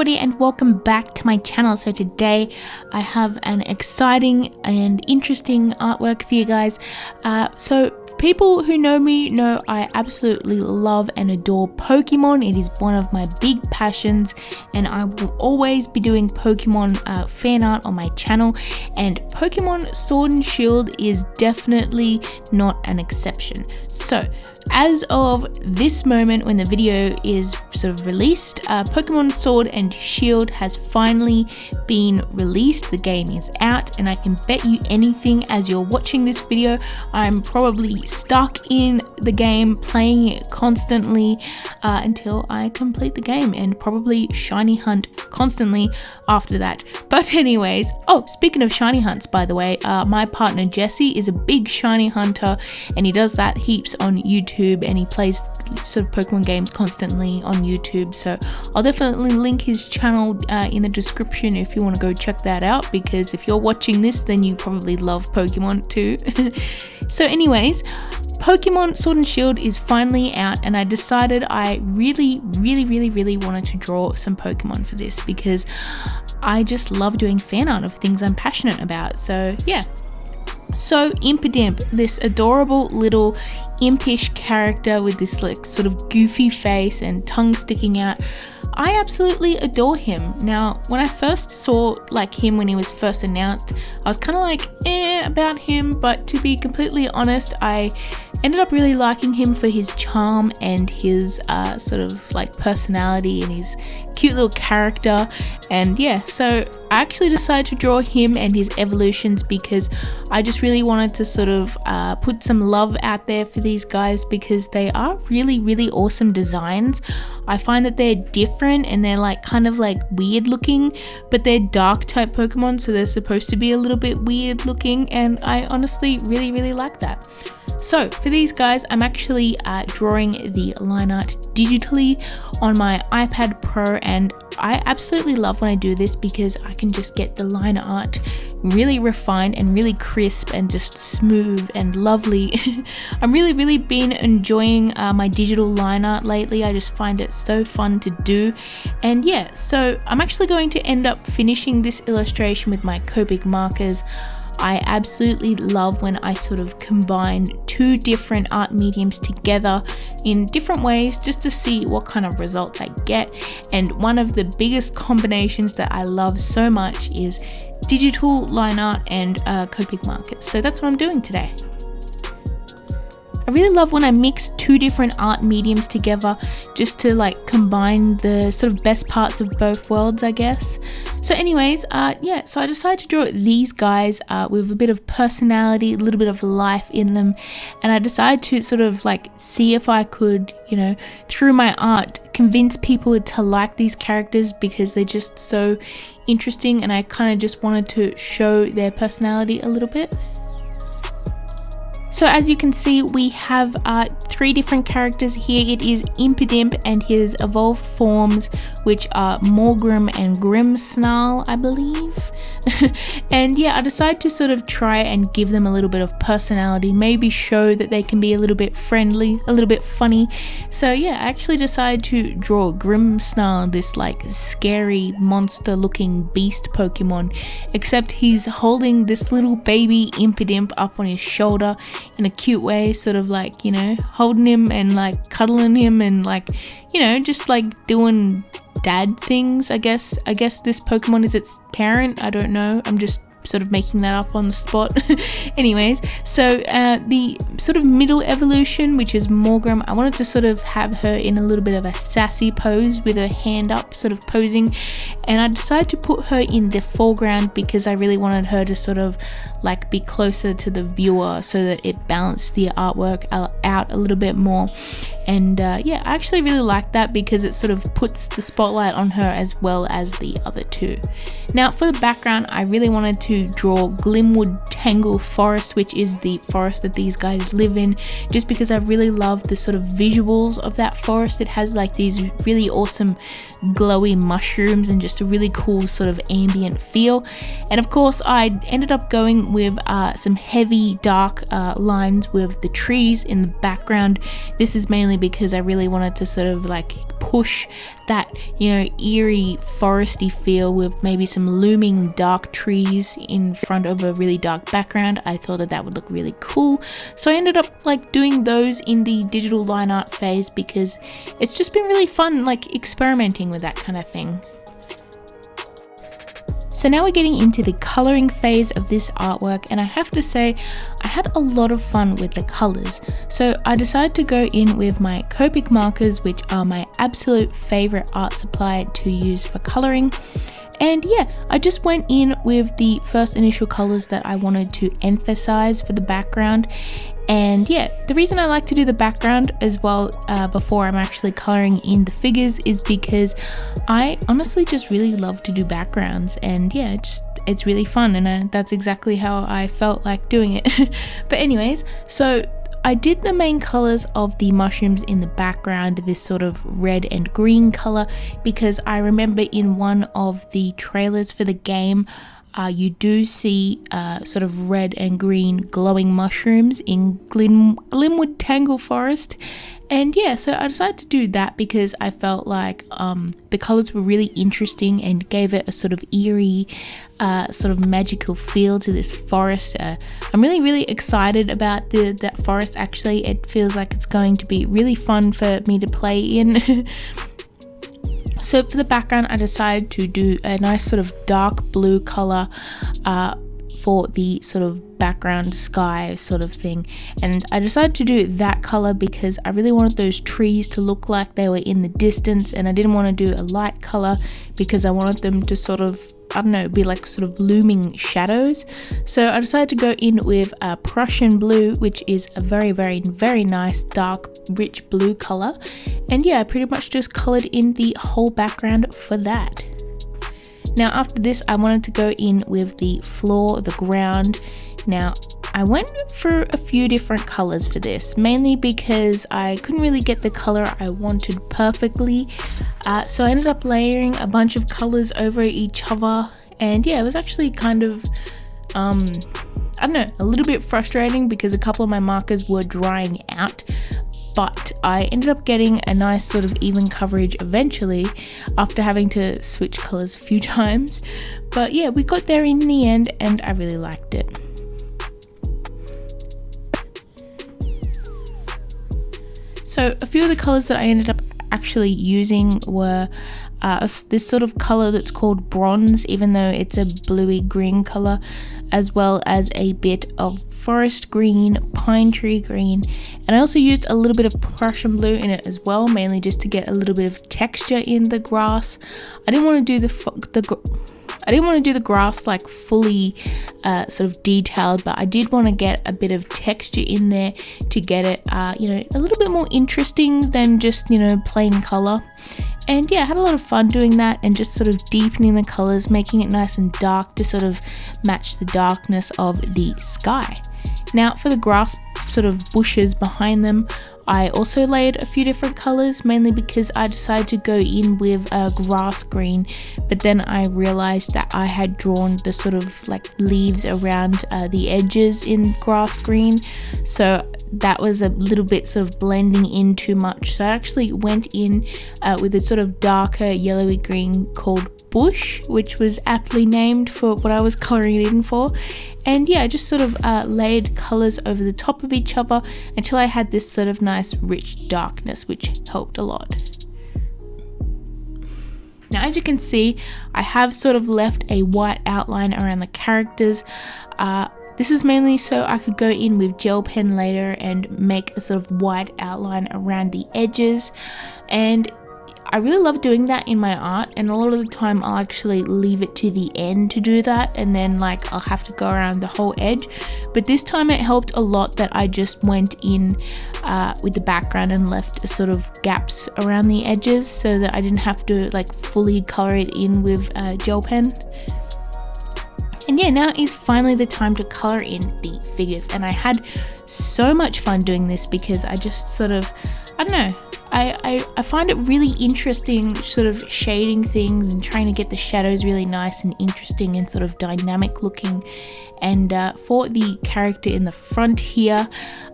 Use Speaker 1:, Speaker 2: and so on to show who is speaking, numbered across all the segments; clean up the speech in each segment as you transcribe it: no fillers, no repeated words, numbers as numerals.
Speaker 1: everybody and welcome back to my channel. So today I have an exciting and interesting artwork for you guys. So people who know me know I absolutely love and adore Pokemon. It is one of my big passions and I will always be doing Pokemon fan art on my channel, and Pokemon Sword and Shield is definitely not an exception. So as of this moment when the video is sort of released, Pokemon Sword and Shield has finally been released. The game is out and I can bet you anything, as you're watching this video, I'm probably stuck in the game playing it constantly until I complete the game, and probably shiny hunt constantly after that. But anyways, oh, speaking of shiny hunts, by the way, my partner Jesse is a big shiny hunter and he does that heaps on YouTube, and he plays sort of Pokemon games constantly on YouTube, so I'll definitely link his channel in the description if you want to go check that out, because if you're watching this then you probably love Pokemon too. So anyways, Pokemon Sword and Shield is finally out and I decided I really wanted to draw some Pokemon for this, because I just love doing fan art of things I'm passionate about. So yeah. So Impidimp, this adorable little impish character with this like sort of goofy face and tongue sticking out, I absolutely adore him. Now when I first saw like him when he was first announced, I was kind of like about him, but to be completely honest, I ended up really liking him for his charm and his sort of like personality and his cute little character. And yeah, so I actually decided to draw him and his evolutions because I just really wanted to sort of put some love out there for these guys, because they are really awesome designs. I find that they're different and they're like kind of like weird looking, but they're dark type Pokemon, so they're supposed to be a little bit weird looking, and I honestly really like that. So for these guys, I'm actually drawing the line art digitally on my iPad Pro, and I absolutely love when I do this because I can just get the line art really refined and really crisp and just smooth and lovely. I'm really been enjoying my digital line art lately. I just find it so fun to do. And yeah, so I'm actually going to end up finishing this illustration with my Copic markers. I absolutely love when I sort of combine two different art mediums together in different ways just to see what kind of results I get. And one of the biggest combinations that I love so much is digital line art and Copic markers. So that's what I'm doing today. I really love when I mix two different art mediums together just to like combine the sort of best parts of both worlds, I guess. So anyways, yeah, so I decided to draw these guys with a bit of personality, a little bit of life in them, and I decided to sort of like see if I could, you know, through my art, convince people to like these characters because they're just so interesting, and I kind of just wanted to show their personality a little bit. So as you can see, we have three different characters here. It is Impidimp and his evolved forms, which are Moregrem and Grimsnarl, I believe. And yeah, I decided to sort of try and give them a little bit of personality, maybe show that they can be a little bit friendly, a little bit funny. So yeah, I actually decided to draw Grimsnarl, this like scary monster looking beast Pokemon, except he's holding this little baby Impidimp up on his shoulder in a cute way, sort of like, you know, holding him and like cuddling him and like, you know, just like doing dad things. I guess this Pokemon is its parent. I don't know, I'm just sort of making that up on the spot. Anyways, so the sort of middle evolution, which is Moregrem, I wanted to sort of have her in a little bit of a sassy pose with her hand up, sort of posing, and I decided to put her in the foreground because I really wanted her to sort of like be closer to the viewer so that it balanced the artwork out a little bit more. And yeah, I actually really like that because it sort of puts the spotlight on her as well as the other two. Now for the background, I really wanted to draw Glimwood Tangle Forest, which is the forest that these guys live in, just because I really love the sort of visuals of that forest. It has like these really awesome glowy mushrooms and just a really cool sort of ambient feel. And of course I ended up going with some heavy dark lines with the trees in the background. This is mainly because I really wanted to sort of like push that, you know, eerie foresty feel with maybe some looming dark trees in front of a really dark background. I thought that that would look really cool, so I ended up like doing those in the digital line art phase because it's just been really fun like experimenting with that kind of thing. So now we're getting into the coloring phase of this artwork, and I have to say I had a lot of fun with the colors. So I decided to go in with my Copic markers, which are my absolute favorite art supply to use for coloring. And yeah, I just went in with the first initial colors that I wanted to emphasize for the background. And yeah, the reason I like to do the background as well before I'm actually coloring in the figures is because I honestly just really love to do backgrounds, and yeah, it's really fun, and that's exactly how I felt like doing it. But anyways, so I did the main colors of the mushrooms in the background, this sort of red and green color, because I remember in one of the trailers for the game, you do see sort of red and green glowing mushrooms in Glimwood Tangle Forest. And yeah, so I decided to do that because I felt like the colors were really interesting and gave it a sort of eerie, sort of magical feel to this forest. I'm really excited about that forest actually. It feels like it's going to be really fun for me to play in. So for the background, I decided to do a nice sort of dark blue color for the sort of background sky sort of thing, and I decided to do that color because I really wanted those trees to look like they were in the distance, and I didn't want to do a light color because I wanted them to sort of, I don't know, be like sort of looming shadows. So I decided to go in with a Prussian blue, which is a very nice dark rich blue color, and yeah, I pretty much just colored in the whole background for that. Now after this, I wanted to go in with the floor, the ground. Now I went for a few different colors for this, mainly because I couldn't really get the color I wanted perfectly. So I ended up layering a bunch of colors over each other, and yeah, it was actually kind of, I don't know, a little bit frustrating because a couple of my markers were drying out. But I ended up getting a nice sort of even coverage eventually after having to switch colors a few times. But yeah, we got there in the end and I really liked it. So a few of the colors that I ended up actually using were this sort of color that's called bronze, even though it's a bluey green color, as well as a bit of forest green, pine tree green, and I also used a little bit of Prussian blue in it as well, mainly just to get a little bit of texture in the grass. I didn't want to do the grass like fully sort of detailed, but I did want to get a bit of texture in there to get it, you know, a little bit more interesting than just, you know, plain color. And yeah, I had a lot of fun doing that and just sort of deepening the colors, making it nice and dark to sort of match the darkness of the sky. Now for the grass sort of bushes behind them, I also layered a few different colors, mainly because I decided to go in with a grass green, but then I realized that I had drawn the sort of like leaves around the edges in grass green, so that was a little bit sort of blending in too much. So I actually went in with a sort of darker yellowy green called Bush, which was aptly named for what I was coloring it in for. And yeah, I just sort of layered colors over the top of each other until I had this sort of nice rich darkness, which helped a lot. Now as you can see, I have sort of left a white outline around the characters. This is mainly so I could go in with gel pen later and make a sort of white outline around the edges, and I really love doing that in my art, and a lot of the time I'll actually leave it to the end to do that, and then like I'll have to go around the whole edge. But this time it helped a lot that I just went in with the background and left sort of gaps around the edges so that I didn't have to like fully color it in with gel pen. And yeah, now is finally the time to color in the figures, and I had so much fun doing this because I just sort of, I don't know, I find it really interesting sort of shading things and trying to get the shadows really nice and interesting and sort of dynamic looking. And for the character in the front here,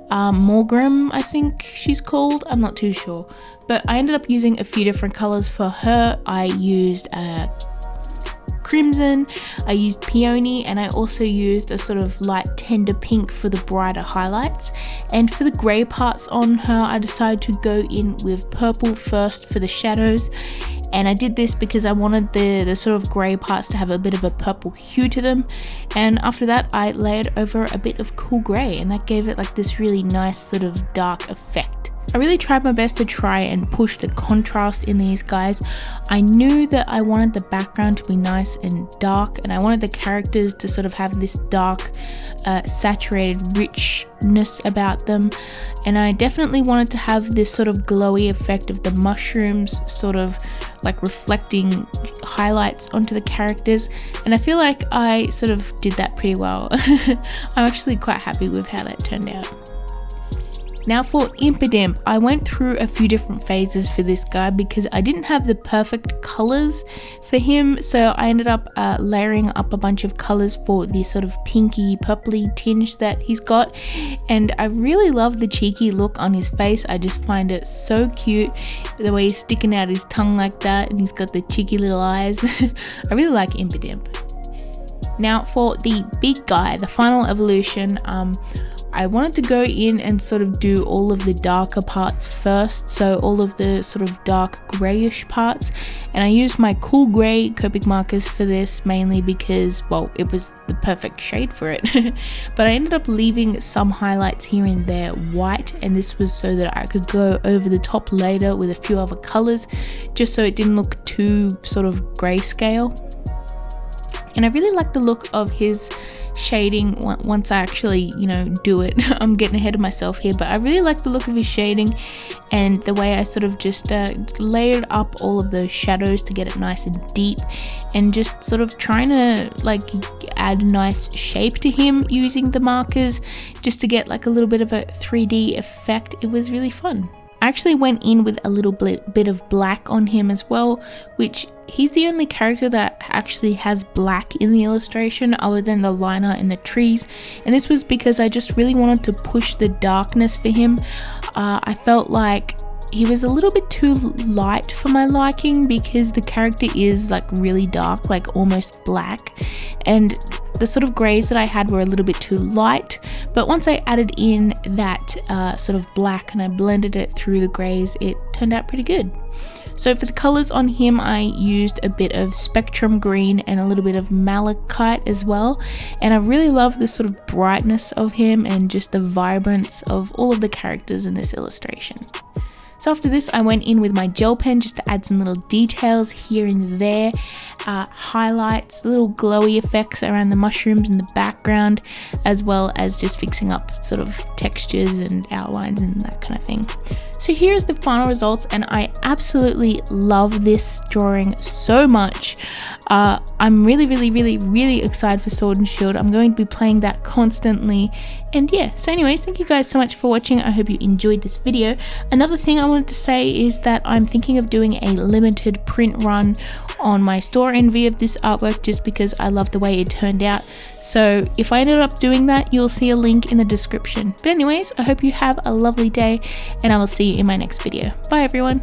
Speaker 1: Moregrem, I think she's called. I'm not too sure. But I ended up using a few different colors for her. I used crimson, I used peony, and I also used a sort of light tender pink for the brighter highlights. And for the grey parts on her, I decided to go in with purple first for the shadows. And I did this because I wanted the sort of grey parts to have a bit of a purple hue to them. And after that, I layered over a bit of cool grey, and that gave it like this really nice sort of dark effect. I really tried my best to try and push the contrast in these guys. I knew that I wanted the background to be nice and dark, and I wanted the characters to sort of have this dark, saturated richness about them. And I definitely wanted to have this sort of glowy effect of the mushrooms sort of like reflecting highlights onto the characters, and I feel like I sort of did that pretty well. I'm actually quite happy with how that turned out. Now for Impidimp, I went through a few different phases for this guy because I didn't have the perfect colors for him, so I ended up layering up a bunch of colors for the sort of pinky purpley tinge that he's got. And I really love the cheeky look on his face. I just find it so cute, the way he's sticking out his tongue like that, and he's got the cheeky little eyes. I really like Impidimp. Now for the big guy, the final evolution, I wanted to go in and sort of do all of the darker parts first, so all of the sort of dark greyish parts, and I used my cool grey Copic Markers for this mainly because, well, it was the perfect shade for it. But I ended up leaving some highlights here and there white, and this was so that I could go over the top later with a few other colours, just so it didn't look too sort of grayscale. And I really like the look of his shading once I actually, you know, do it. I'm getting ahead of myself here, but I really like the look of his shading and the way I sort of just layered up all of those shadows to get it nice and deep, and just sort of trying to like add a nice shape to him using the markers just to get like a little bit of a 3D effect. It was really fun. I actually went in with a little bit of black on him as well, which he's the only character that actually has black in the illustration other than the liner and the trees, and this was because I just really wanted to push the darkness for him. I felt like he was a little bit too light for my liking because the character is like really dark, like almost black, and the sort of greys that I had were a little bit too light. But once I added in that sort of black and I blended it through the greys, it turned out pretty good. So for the colors on him, I used a bit of spectrum green and a little bit of malachite as well, and I really love the sort of brightness of him and just the vibrance of all of the characters in this illustration. So after this, I went in with my gel pen just to add some little details here and there, highlights, little glowy effects around the mushrooms in the background, as well as just fixing up sort of textures and outlines and that kind of thing. So here's the final results, and I absolutely love this drawing so much. I'm really excited for Sword and Shield. I'm going to be playing that constantly. And yeah, so anyways, thank you guys so much for watching. I hope you enjoyed this video. Another thing I wanted to say is that I'm thinking of doing a limited print run on my store envy of this artwork just because I love the way it turned out. So if I ended up doing that, you'll see a link in the description. But anyways, I hope you have a lovely day, and I will see you in my next video. Bye everyone.